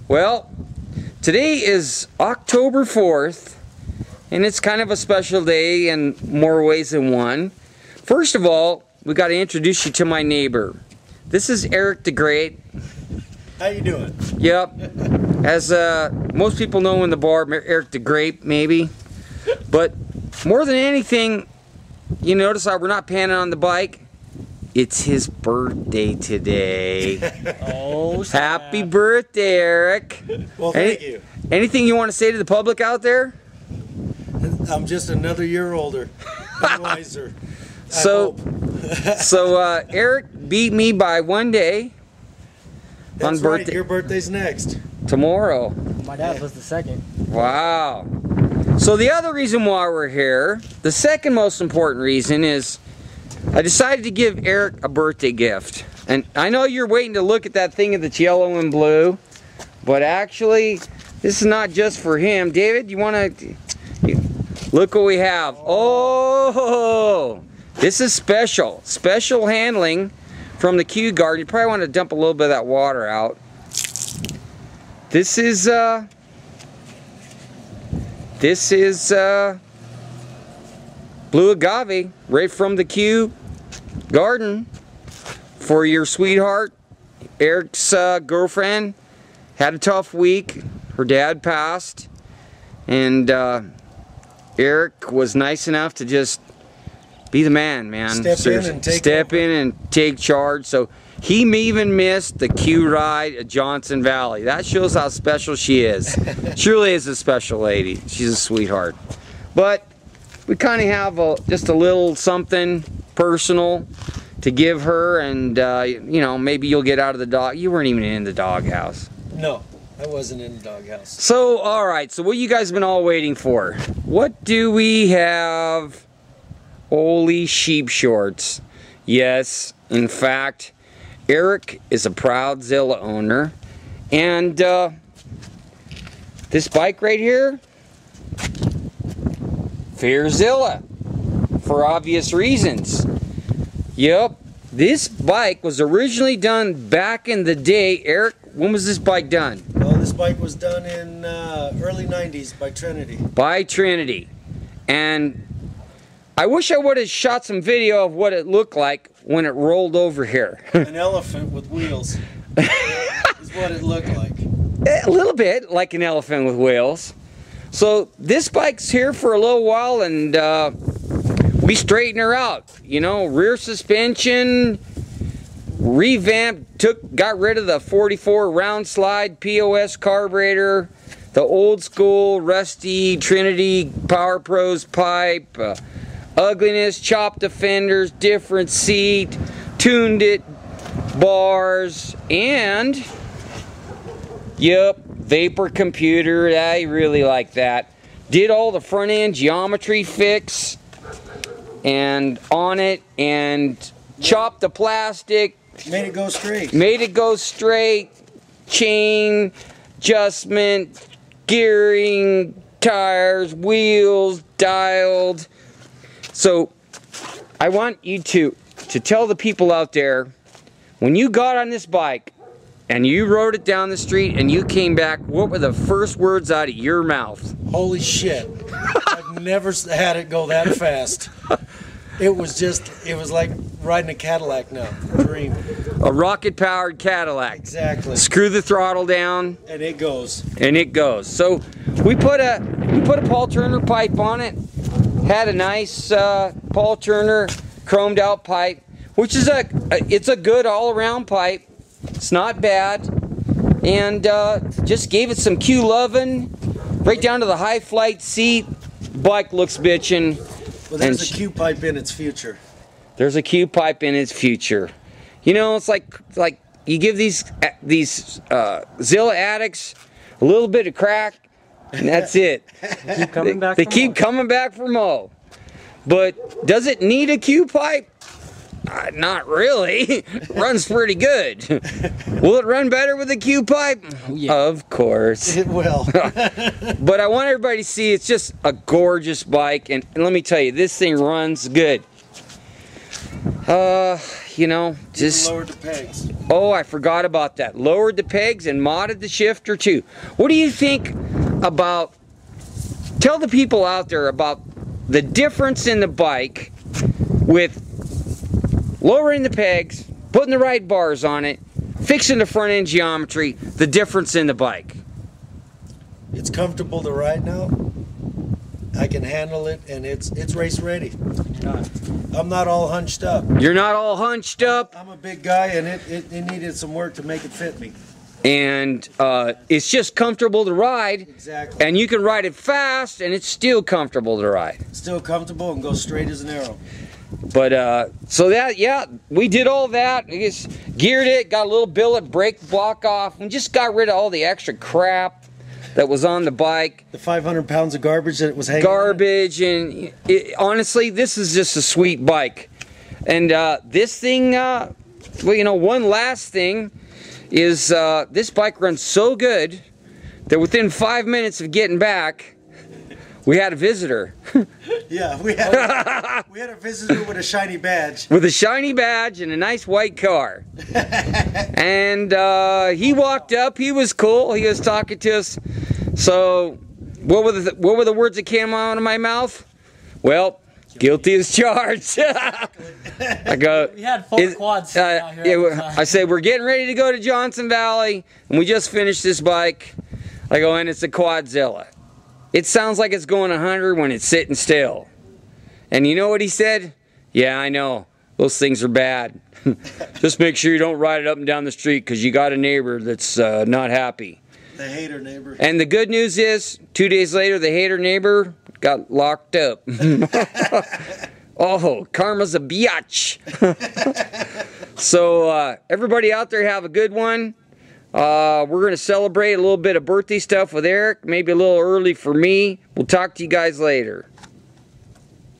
Well, today is October 4th, and it's kind of a special day in more ways than one. First of all, we got to introduce you to my neighbor. This is Eric the Great. How you doing? Yep. As most people know in the bar, Eric the Grape, maybe. But more than anything, you notice how we're not panning on the bike? It's his birthday today. Oh, snap. Happy birthday, Eric. Well, thank you. Anything you want to say to the public out there? I'm just another year older and wiser. So Eric beat me by 1 day. That's on right, birthday. your birthday's next. Tomorrow. My dad was the second. Wow. So the other reason why we're here, the second most important reason is I decided to give Eric a birthday gift. And I know you're waiting to look at that thing that's yellow and blue, but actually this is not just for him. David, you want to look what we have? Oh, this is special. Special handling from the Q garden. You probably want to dump a little bit of that water out. This is blue agave right from the Q garden for your sweetheart. Eric's girlfriend had a tough week. Her dad passed, and Eric was nice enough to just be the man, man. Step in and take charge. So he even missed the Q ride at Johnson Valley. That shows how special she is. She really is a special lady. She's a sweetheart. But we kind of have just a little something personal to give her, and you know, maybe you'll get out of the dog. You weren't even in the doghouse. No, I wasn't in the doghouse. So, all right. So, what you guys been all waiting for? What do we have? Holy sheep shorts. Yes, in fact, Eric is a proud Zilla owner, and this bike right here, Fearzilla, for obvious reasons. Yep, this bike was originally done back in the day. Eric, when was this bike done? Well, this bike was done in early 90s by Trinity. By Trinity. And I wish I would have shot some video of what it looked like when it rolled over here. An elephant with wheels is what it looked like. A little bit like an elephant with wheels. So this bike's here for a little while, and we straightened her out. You know, rear suspension, revamped, got rid of the 44 round slide POS carburetor, the old school rusty Trinity Power Pros pipe, ugliness, chopped the fenders, different seat, tuned it, bars, and yep, vapor computer. I really like that. Did all the front end geometry fix and on it, and chopped the plastic. Made it go straight. Made it go straight. Chain adjustment, gearing, tires, wheels, dialed. So I want you to tell the people out there, when you got on this bike and you rode it down the street and you came back, what were the first words out of your mouth? Holy shit. I've never had it go that fast. It was like riding a Cadillac now. Dream. A rocket-powered Cadillac. Exactly. Screw the throttle down. And it goes. And it goes. So we put a Paul Turner pipe on it. Had a nice Paul Turner chromed out pipe, which is it's a good all-around pipe. It's not bad, and just gave it some Q loving, right down to the high flight seat. Bike looks bitchin'. Well, there's a Q pipe in its future. There's a Q pipe in its future. You know, it's like you give these Zilla addicts a little bit of crack, and that's it. They keep coming back for more. But does it need a Q pipe? Not really. Runs pretty good. Will it run better with a Q pipe? Yeah. Of course. It will. But I want everybody to see it's just a gorgeous bike, and let me tell you, this thing runs good. You know, just lowered the pegs. oh, I forgot about that. Lowered the pegs and modded the shifter too. What do you think about? Tell the people out there about the difference in the bike with lowering the pegs, putting the right bars on it, fixing the front end geometry, the difference in the bike. It's comfortable to ride now. I can handle it, and it's race ready. I'm not all hunched up. You're not all hunched up. I'm a big guy, and it needed some work to make it fit me. And it's just comfortable to ride. Exactly. And you can ride it fast, and it's still comfortable to ride. Still comfortable and go straight as an arrow. But so that, yeah, we did all that. We just geared it, got a little billet brake block off, and just got rid of all the extra crap that was on the bike. The 500 pounds of garbage that was hanging Garbage, and honestly, this is just a sweet bike. And this thing, well, you know, one last thing is this bike runs so good that within 5 minutes of getting back, we had a visitor. Yeah, we had a visitor with a shiny badge. With a shiny badge and a nice white car. And he walked up, he was cool, he was talking to us. So, what were the words that came out of my mouth? Well, guilty as charged. I go, We had 4 quads out here. I said, we're getting ready to go to Johnson Valley, and we just finished this bike. I go, and it's a Quadzilla. It sounds like it's going 100 when it's sitting still. And you know what he said? Yeah, I know. Those things are bad. Just make sure you don't ride it up and down the street because you got a neighbor that's not happy. The hater neighbor. And the good news is, 2 days later, the hater neighbor got locked up. Oh, karma's a biatch. So, everybody out there have a good one. We're going to celebrate a little bit of birthday stuff with Eric, maybe a little early for me. We'll talk to you guys later.